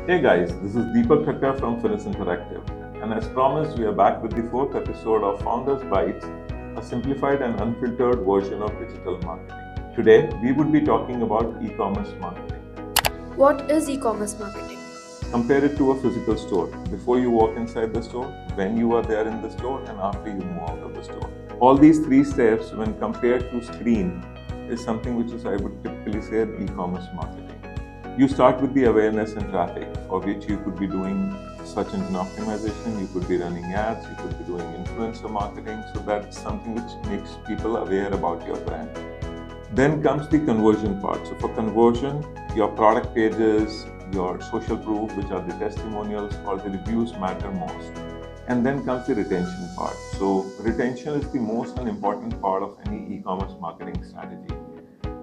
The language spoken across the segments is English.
Hey guys, this is Deepak Thakkar from Finessse Interactive, and as promised, we are back with the fourth episode of Founders Bytes, a simplified and unfiltered version of digital marketing. Today, we would be talking about e-commerce marketing. What is e-commerce marketing? Compare it to a physical store. Before you walk inside the store, when you are there in the store, and after you move out of the store. All these three steps, when compared to screen, is something which is, I would typically say, e-commerce marketing. You start with the awareness and traffic, for which you could be doing search engine optimization, you could be running ads, you could be doing influencer marketing. So that's something which makes people aware about your brand. Then comes the conversion part. So for conversion, your product pages, your social proof, which are the testimonials or the reviews, matter most. And then comes the retention part. So retention is the most important part of any e-commerce marketing strategy.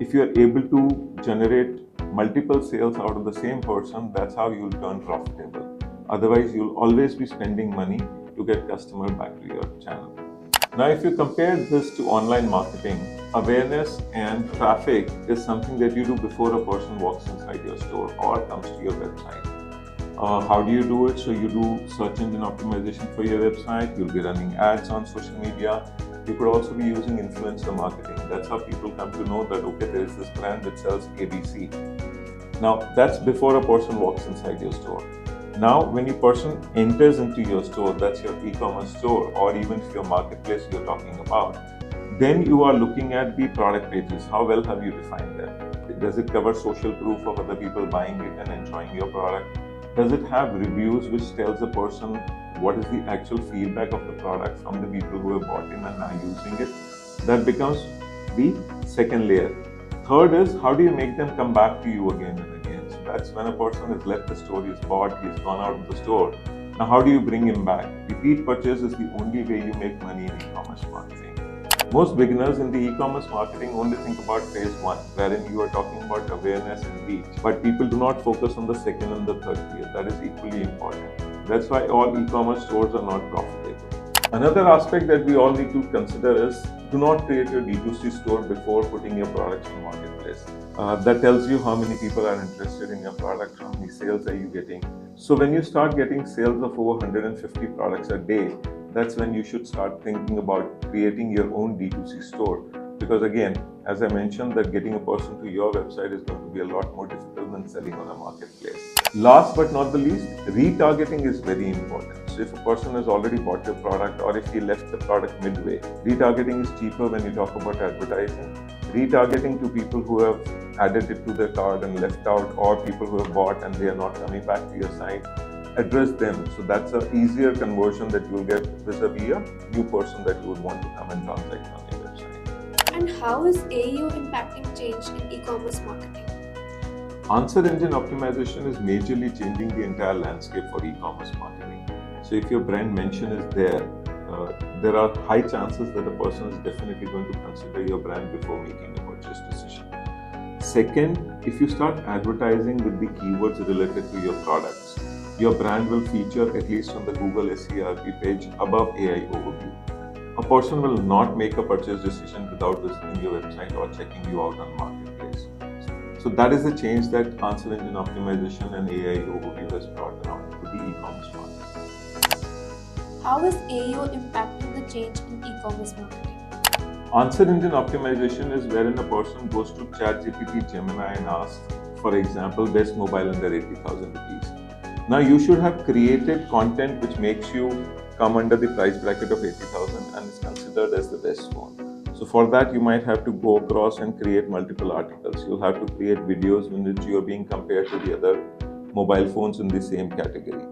If you are able to generate multiple sales out of the same person, that's how you'll turn profitable. Otherwise, you'll always be spending money to get customer back to your channel. Now, if you compare this to online marketing, awareness and traffic is something that you do before a person walks inside your store or comes to your website. How do you do it? So you do search engine optimization for your website, you'll be running ads on social media. You could also be using influencer marketing. That's how people come to know that, okay, there is this brand that sells ABC. Now, that's before a person walks inside your store. Now, when a person enters into your store, that's your e-commerce store, or even if your marketplace you're talking about, then you are looking at the product pages. How well have you defined them? Does it cover social proof of other people buying it and enjoying your product? Does it have reviews which tells the person what is the actual feedback of the product from the people who have bought in and are using it? That becomes the second layer. Third is, how do you make them come back to you again and again? So that's when a person has left the store, he's bought, he's gone out of the store. Now, how do you bring him back? Repeat purchase is the only way you make money in e-commerce marketing. Most beginners in the e-commerce marketing only think about phase one, wherein you are talking about awareness and reach. But people do not focus on the second and the third tier. That is equally important. That's why all e-commerce stores are not profitable. Another aspect that we all need to consider is, do not create your D2C store before putting your products on marketplace. That tells you how many people are interested in your product, how many sales are you getting. So when you start getting sales of over 150 products a day, that's when you should start thinking about creating your own D2C store. Because again, as I mentioned, that getting a person to your website is going to be a lot more difficult than selling on a marketplace. Last but not the least, retargeting is very important. So if a person has already bought your product, or if he left the product midway, retargeting is cheaper when you talk about advertising. Retargeting to people who have added it to their cart and left out, or people who have bought and they are not coming back to your site, address them. So that's an easier conversion that you will get vis-a-vis a new person that you would want to come and transact on your website. And how is AEO impacting change in e-commerce marketing? Answer engine optimization is majorly changing the entire landscape for e-commerce marketing. So if your brand mention is there are high chances that a person is definitely going to consider your brand before making a purchase decision. Second, if you start advertising with the keywords related to your products, your brand will feature at least on the Google SERP page above AI overview. A person will not make a purchase decision without visiting your website or checking you out on marketplace. So that is the change that answer engine optimization and AI overview has brought around to the e-commerce market. How is AEO impacting the change in e-commerce marketing? Answer engine optimization is wherein a person goes to ChatGPT, Gemini and asks, for example, best mobile under 80,000 rupees. Now you should have created content which makes you come under the price bracket of 80,000 and is considered as the best phone. So for that, you might have to go across and create multiple articles. You'll have to create videos in which you are being compared to the other mobile phones in the same category.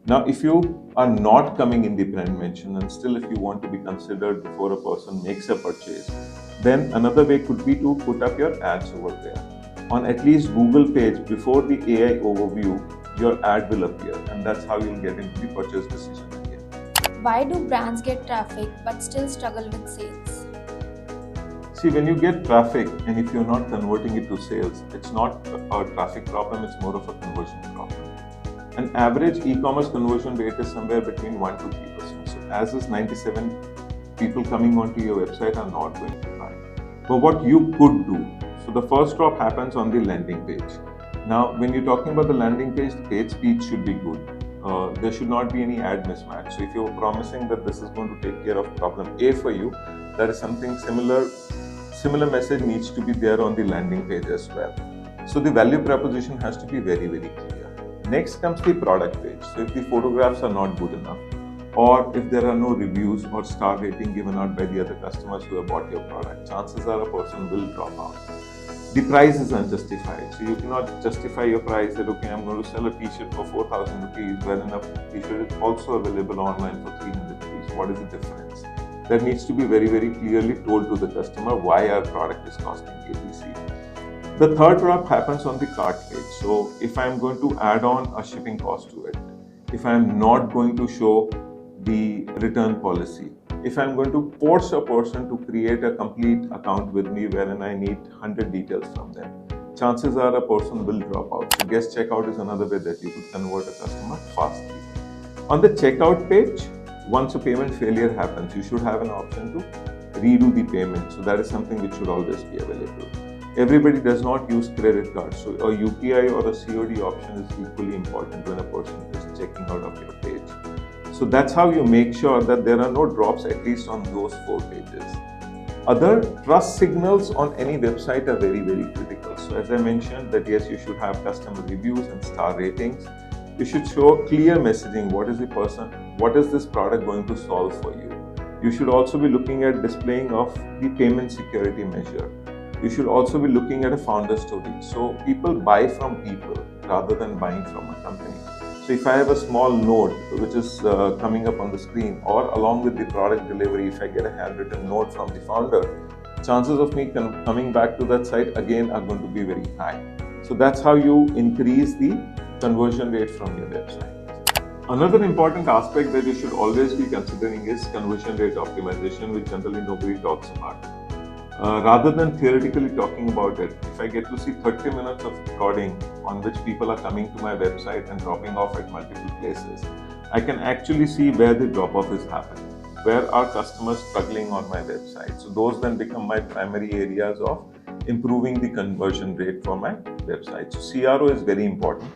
Now, if you are not coming in the brand mention and still if you want to be considered before a person makes a purchase, then another way could be to put up your ads over there. On at least Google page before the AI overview, your ad will appear, and that's how you'll get into the purchase decision again. Why do brands get traffic but still struggle with sales? See, when you get traffic and if you're not converting it to sales, it's not a traffic problem, it's more of a conversion problem. An average e-commerce conversion rate is somewhere between 1 to 3%. So as is 97 people coming onto your website are not going to buy. But what you could do, so the first drop happens on the landing page. Now, when you're talking about the landing page speed should be good. There should not be any ad mismatch. So if you're promising that this is going to take care of problem A for you, that is something similar message needs to be there on the landing page as well. So the value proposition has to be very, very clear. Next comes the product page. So if the photographs are not good enough, or if there are no reviews or star rating given out by the other customers who have bought your product, chances are a person will drop out. The price is unjustified. So you cannot justify your price that, okay, I'm going to sell a t-shirt for 4,000 rupees, wherein a t-shirt is also available online for 300 rupees. What is the difference? That needs to be very, very clearly told to the customer why our product is costing ABC. The third drop happens on the cart page. So if I'm going to add on a shipping cost to it, if I'm not going to show the return policy, if I'm going to force a person to create a complete account with me wherein I need 100 details from them, chances are a person will drop out. So guest checkout is another way that you could convert a customer fastly. On the checkout page, once a payment failure happens, you should have an option to redo the payment. So that is something which should always be available. Everybody does not use credit cards. So a UPI or a COD option is equally important when a person is checking out of your page. So that's how you make sure that there are no drops, at least on those 4 pages. Other trust signals on any website are very, very critical. So as I mentioned that yes, you should have customer reviews and star ratings. You should show clear messaging. What is this product going to solve for you? You should also be looking at displaying of the payment security measure. You should also be looking at a founder story. So people buy from people rather than buying from a company. So if I have a small note which is coming up on the screen, or along with the product delivery, if I get a handwritten note from the founder, chances of me coming back to that site again are going to be very high. So that's how you increase the conversion rate from your website. Another important aspect that you should always be considering is conversion rate optimization, which generally nobody talks about. Rather than theoretically talking about it, if I get to see 30 minutes of recording on which people are coming to my website and dropping off at multiple places, I can actually see where the drop-off is happening, where are customers struggling on my website. So those then become my primary areas of improving the conversion rate for my website. So CRO is very important.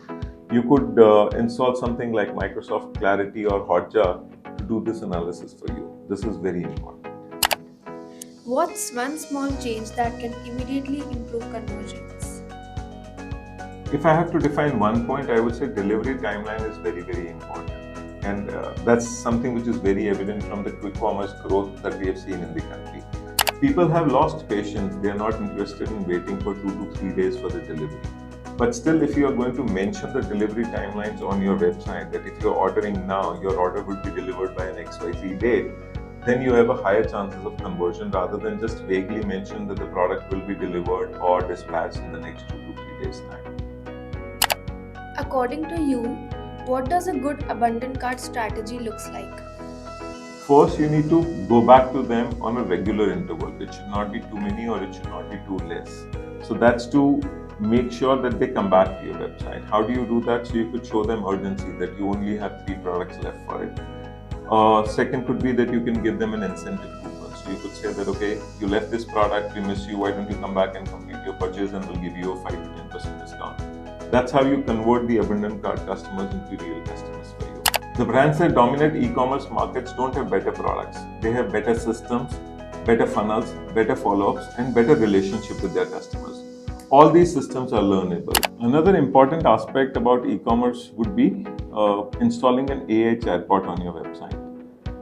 You could install something like Microsoft Clarity or Hotjar to do this analysis for you. This is very important. What's one small change that can immediately improve conversions? If I have to define one point, I would say delivery timeline is very, very important. And that's something which is very evident from the quick commerce growth that we have seen in the country. People have lost patience. They are not interested in waiting for 2 to 3 days for the delivery. But still, if you are going to mention the delivery timelines on your website, that if you're ordering now, your order will be delivered by an XYZ date, then you have a higher chances of conversion rather than just vaguely mention that the product will be delivered or dispatched in the next 2 to 3 days' time. According to you, what does a good abundant cart strategy looks like? First, you need to go back to them on a regular interval. It should not be too many or it should not be too less. So that's to make sure that they come back to your website. How do you do that? So you could show them urgency that you only have 3 products left for it. Second could be that you can give them an incentive coupon. So you could say that, okay, you left this product, we miss you, why don't you come back and complete your purchase and we'll give you a 5 to 10% discount. That's how you convert the abundant cart customers into real customers for you. The brands that dominate e-commerce markets don't have better products. They have better systems, better funnels, better follow-ups, and better relationship with their customers. All these systems are learnable. Another important aspect about e-commerce would be installing an AI chatbot on your website.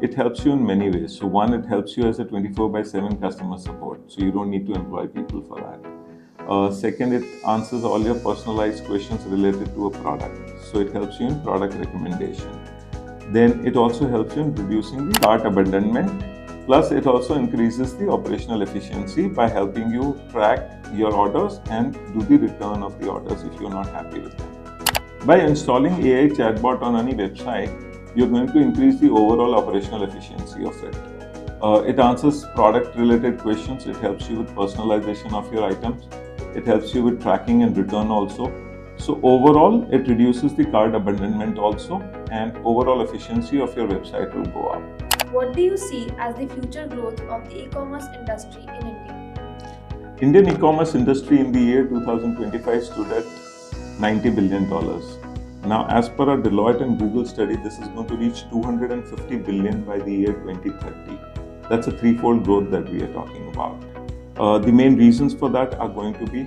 It helps you in many ways. So one, it helps you as a 24/7 customer support. So you don't need to employ people for that. Second, it answers all your personalized questions related to a product. So it helps you in product recommendation. Then it also helps you in reducing the cart abandonment. Plus, it also increases the operational efficiency by helping you track your orders and do the return of the orders if you're not happy with them. By installing AI chatbot on any website, you're going to increase the overall operational efficiency of it. It answers product-related questions. It helps you with personalization of your items. It helps you with tracking and return also. So overall, it reduces the cart abandonment also, and overall efficiency of your website will go up. What do you see as the future growth of the e-commerce industry in India? Indian e-commerce industry in the year 2025 stood at $90 billion. Now, as per a Deloitte and Google study, this is going to reach $250 billion by the year 2030. That's a threefold growth that we are talking about. The main reasons for that are going to be,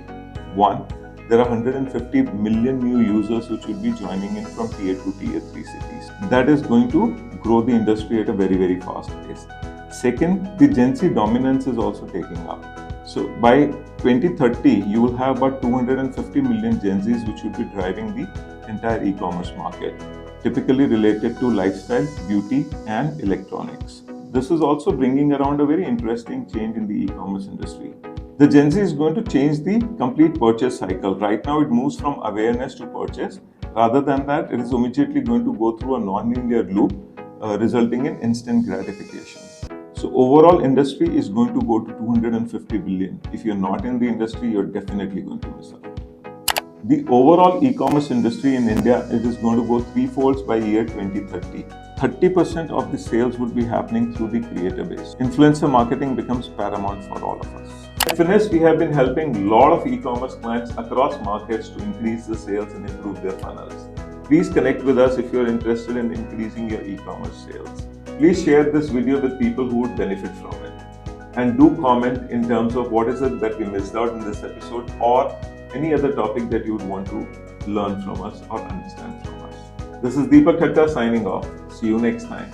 one, there are 150 million new users which will be joining in from tier 2, tier 3 cities. That is going to grow the industry at a very, very fast pace. Second, the Gen Z dominance is also taking up. So by 2030, you will have about 250 million Gen Zs which will be driving the entire e-commerce market, typically related to lifestyle, beauty, and electronics. This is also bringing around a very interesting change in the e-commerce industry. The Gen Z is going to change the complete purchase cycle. Right now, it moves from awareness to purchase. Rather than that, it is immediately going to go through a non-linear loop, resulting in instant gratification. So overall industry is going to go to 250 billion. If you're not in the industry, you're definitely going to miss out. The overall e-commerce industry in India, it is going to go threefolds by year 2030. 30% of the sales would be happening through the creator base. Influencer marketing becomes paramount for all of us. At Finessse, we have been helping a lot of e-commerce clients across markets to increase the sales and improve their funnels. Please connect with us if you're interested in increasing your e-commerce sales. Please share this video with people who would benefit from it. And do comment in terms of what is it that we missed out in this episode, or any other topic that you would want to learn from us or understand from us. This is Deepak Thakkar signing off. See you next time.